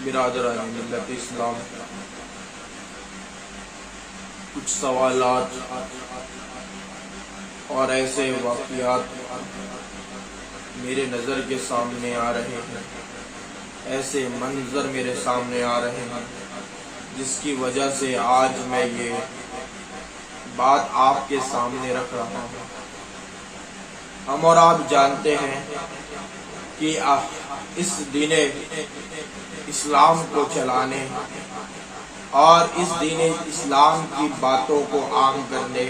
برادران ملت اسلام، کچھ سوالات اور ایسے واقعات میرے نظر کے سامنے آ رہے ہیں، ایسے منظر میرے سامنے آ رہے ہیں جس کی وجہ سے آج میں یہ بات آپ کے سامنے رکھ رہا ہوں۔ ہم اور آپ جانتے ہیں کہ اس دین اسلام کو چلانے اور اس دین اسلام کی باتوں کو عام کرنے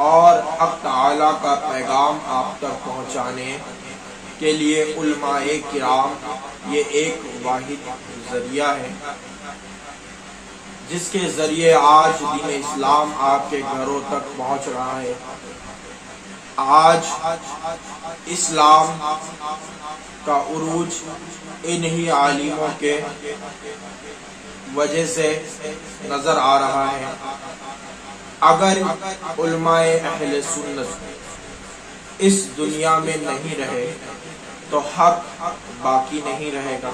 اور حق تعالیٰ کا پیغام آپ تک پہنچانے کے لیے علماء کرام یہ ایک واحد ذریعہ ہے جس کے ذریعے آج دین اسلام آپ کے گھروں تک پہنچ رہا ہے۔ آج اسلام کا عروج انہی عالموں کے وجہ سے نظر آ رہا ہے۔ اگر علماء اہل سنت اس دنیا میں نہیں رہے تو حق باقی نہیں رہے گا،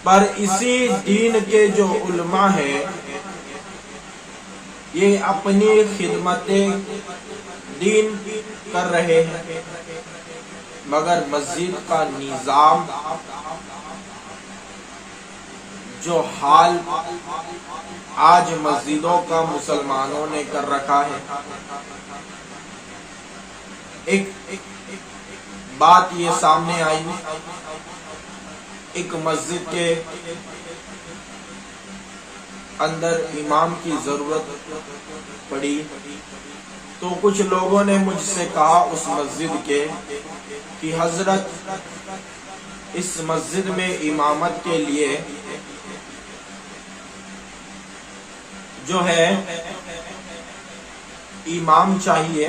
پر اسی دین کے جو علماء ہیں یہ اپنی خدمت دین کر رہے ہیں، مگر مسجد کا نظام جو حال آج مسجدوں کا مسلمانوں نے کر رکھا ہے، ایک بات یہ سامنے آئی، ایک مسجد کے اندر امام کی ضرورت پڑی تو کچھ لوگوں نے مجھ سے کہا اس مسجد کے کہ حضرت اس مسجد میں امامت کے لیے جو ہے امام چاہیے،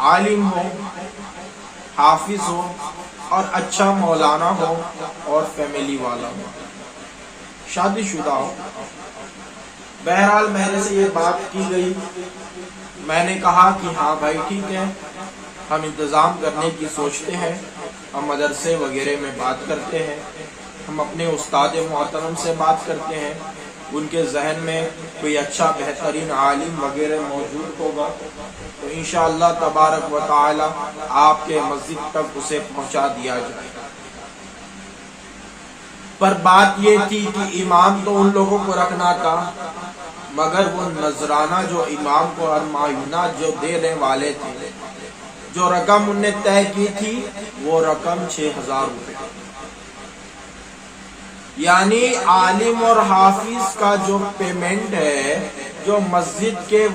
عالم ہو، حافظ ہو اور اچھا مولانا ہو اور فیملی والا ہو، شادی شدہ ہو۔ بہرحال میرے سے یہ بات کی گئی، میں نے کہا کہ ہاں بھائی ٹھیک ہے، ہم انتظام کرنے کی سوچتے ہیں، ہم مدرسے وغیرہ میں بات کرتے ہیں، ہم اپنے استاد محترم سے بات کرتے ہیں، ان کے ذہن میں کوئی اچھا بہترین عالم وغیرہ موجود ہوگا تو انشاءاللہ تبارک و تعالی آپ کے مسجد تک اسے پہنچا دیا جائے گا۔ پر بات یہ تھی کہ امام تو ان لوگوں کو رکھنا تھا، مگر وہ نذرانہ جو امام کو ہر مہینہ جو دینے والے تھے، جو رقم انہوں نے طے کی تھی وہ رقم 6000 روپے، یعنی عالم اور حافظ کا جو پیمنٹ ہے، جو مسجد کے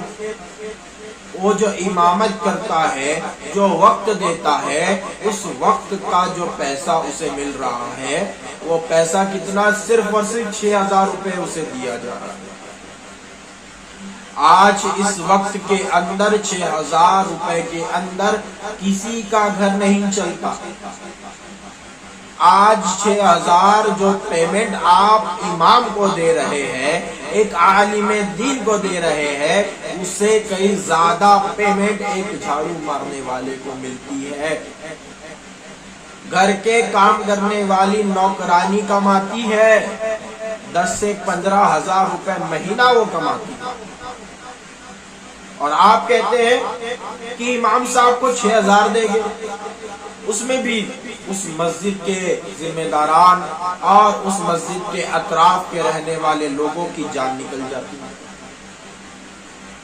وہ جو امامت کرتا ہے، جو وقت دیتا ہے، اس وقت کا جو پیسہ اسے مل رہا ہے وہ پیسہ کتنا؟ صرف اور صرف 6000 روپے اسے دیا جا رہا ہے۔ آج اس وقت کے اندر 6000 روپے کے اندر کسی کا گھر نہیں چلتا۔ آج 6000 جو پیمنٹ آپ امام کو دے رہے ہیں، ایک عالم دین کو دے رہے ہیں، اس سے کئی زیادہ پیمنٹ ایک جھاڑو مارنے والے کو ملتی ہے۔ گھر کے کام کرنے والی نوکرانی کماتی ہے 10 سے 15,000 روپے مہینہ وہ کماتی ہے، اور آپ کہتے ہیں کہ امام صاحب کو 6000 دے گے، اس میں بھی اس مسجد کے ذمہ داران اور اس مسجد کے اطراف کے رہنے والے لوگوں کی جان نکل جاتی ہے۔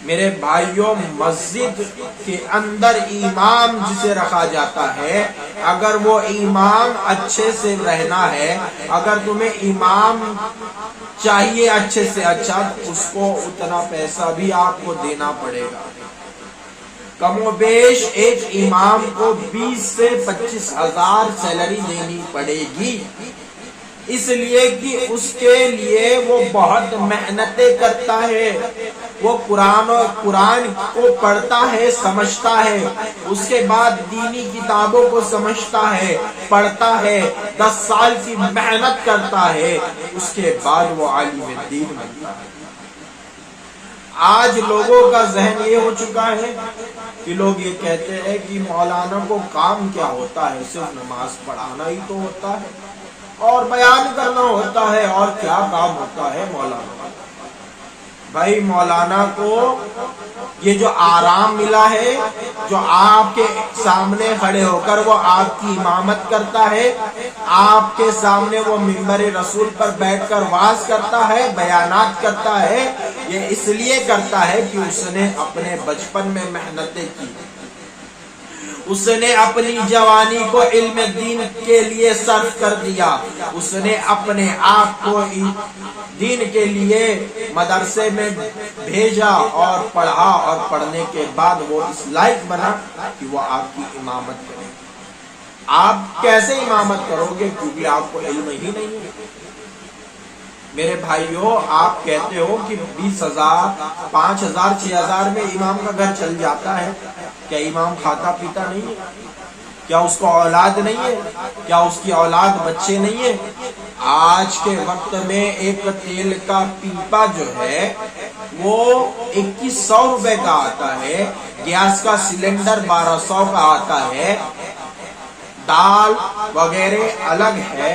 میرے بھائیوں، مسجد کے اندر امام جسے رکھا جاتا ہے، اگر وہ امام اچھے سے رہنا ہے، اگر تمہیں امام چاہیے اچھے سے اچھا، اس کو اتنا پیسہ بھی آپ کو دینا پڑے گا۔ کم و بیش ایک امام کو 20 سے 25,000 سیلری دینی پڑے گی، اس لیے کہ اس کے لیے وہ بہت محنتیں کرتا ہے، وہ قرآن کو پڑھتا ہے، سمجھتا ہے، اس کے بعد دینی کتابوں کو سمجھتا ہے، پڑھتا ہے، 10 سال کی محنت کرتا ہے، اس کے بعد وہ عالم دین بنتا ہے۔ آج لوگوں کا ذہن یہ ہو چکا ہے کہ لوگ یہ کہتے ہیں کہ مولانا کو کام کیا ہوتا ہے، صرف نماز پڑھانا ہی تو ہوتا ہے، اور بیان کرنا ہوتا ہے، اور کیا کام ہوتا ہے مولانا بھائی۔ مولانا کو یہ جو آرام ملا ہے، جو آپ کے سامنے کھڑے ہو کر وہ آپ کی امامت کرتا ہے، آپ کے سامنے وہ منبر رسول پر بیٹھ کر وعظ کرتا ہے، بیانات کرتا ہے، یہ اس لیے کرتا ہے کہ اس نے اپنے بچپن میں محنتیں کی، اس نے اپنی جوانی کو علم دین کے لیے صرف کر دیا، اس نے اپنے آپ کو دین کے لیے مدرسے میں بھیجا اور پڑھا، اور پڑھنے کے بعد وہ اس لائق بنا کہ وہ آپ کی امامت کرے۔ آپ کیسے امامت کرو گے؟ کیونکہ آپ کو علم ہی نہیں ہے۔ میرے بھائیوں، آپ کہتے ہو کہ 20,000 5,000 6,000 میں امام کا گھر چل جاتا ہے، کیا امام کھاتا پیتا نہیں ہے؟ کیا اس کو اولاد نہیں ہے؟ کیا اس کی اولاد بچے نہیں ہے؟ آج کے وقت میں ایک تیل کا پیپا جو ہے وہ 2100 روپے کا آتا ہے، گیس کا سلنڈر 1200 کا آتا ہے، دال وغیرہ الگ ہے،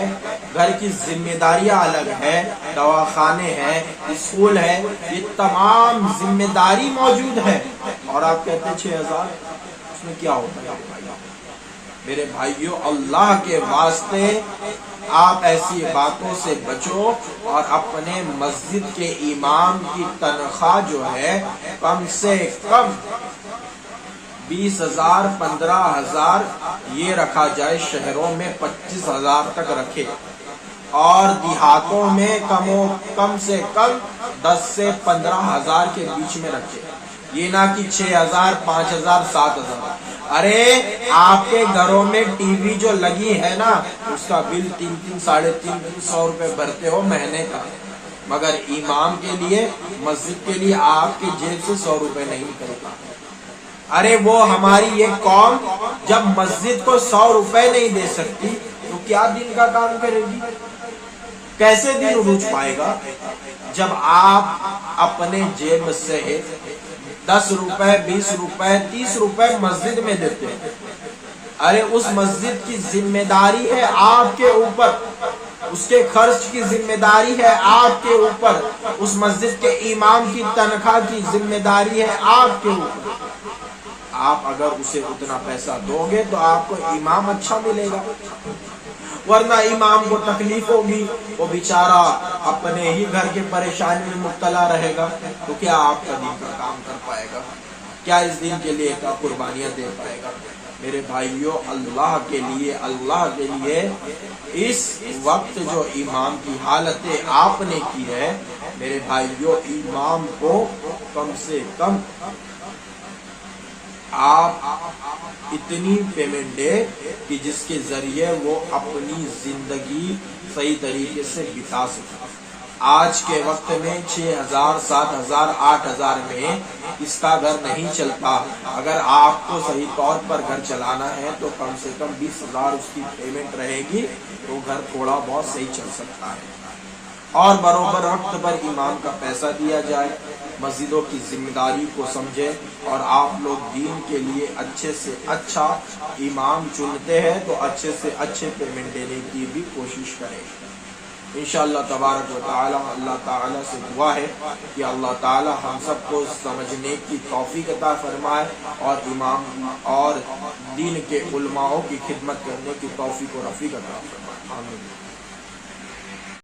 گھر کی ذمہ داریاں الگ ہے، دواخانے ہیں، اسکول ہے، یہ تمام ذمہ داری موجود ہے، اور آپ کہتے ہیں 6,000، اس میں کیا ہوتا ہے؟ میرے بھائیوں، اللہ کے واسطے آپ ایسی باتوں سے بچو، اور اپنے مسجد کے امام کی تنخواہ جو ہے کم سے کم 20,000 15,000 یہ رکھا جائے، شہروں میں 25,000 تک رکھے، اور دیہاتوں میں کم سے کم 10 سے 15,000 کے بیچ میں رکھے، یہ نہ کہ 6,000 5,000 7,000۔ ارے آپ کے گھروں میں ٹی وی جو لگی ہے نا، اس کا بل 300 350 روپے بھرتے ہو مہینے کا، مگر امام کے لیے، مسجد کے لیے آپ کی جیب سے 100 روپے نہیں نکلتا۔ ارے وہ ہماری یہ قوم جب مسجد کو 100 روپے نہیں دے سکتی تو کیا دین کا کام کرے گی؟ کیسے دین عروج پائے گا؟ جب آپ اپنے جیب سے 10 روپے 20 روپے 30 روپے مسجد میں دیتے ہیں، ارے اس مسجد کی ذمہ داری ہے آپ کے اوپر، اس کے خرچ کی ذمہ داری ہے آپ کے اوپر، اس مسجد کے امام کی تنخواہ کی ذمہ داری ہے آپ کے اوپر۔ آپ اگر اسے اتنا پیسہ دو گے تو آپ کو امام اچھا ملے گا، ورنہ امام کو تکلیف ہوگی، وہ بیچارہ اپنے ہی گھر کے پریشانی میں مبتلا رہے گا، تو کیا آپ کا دین کا کام کر پائے گا؟ کیا اس دین کے لیے کیا قربانیاں دے پائے گا؟ میرے بھائیوں، اللہ کے لیے اس وقت جو امام کی حالت آپ نے کی ہے، میرے بھائیوں، امام کو کم سے کم آپ اتنی پیمنٹ دے کہ جس کے ذریعے وہ اپنی زندگی صحیح طریقے سے بتا سکے۔ آج کے وقت میں 6,000 7,000 8,000 میں اس کا گھر نہیں چلتا۔ اگر آپ کو صحیح طور پر گھر چلانا ہے تو کم سے کم 20,000 اس کی پیمنٹ رہے گی تو گھر تھوڑا بہت صحیح چل سکتا ہے، اور بروبر وقت پر امام کا پیسہ دیا جائے، مسجدوں کی ذمہ داری کو سمجھے، اور آپ لوگ دین کے لیے اچھے سے اچھا امام چنتے ہیں تو اچھے سے اچھے پیمنٹ دینے کی بھی کوشش کریں۔ انشاءاللہ تبارک و تعالی، اللہ تعالی سے دعا ہے کہ اللہ تعالی ہم سب کو سمجھنے کی توفیق عطا فرمائے، اور امام اور دین کے علماء کی خدمت کرنے کی توفیق و رفیق عطا فرمائے۔ آمین۔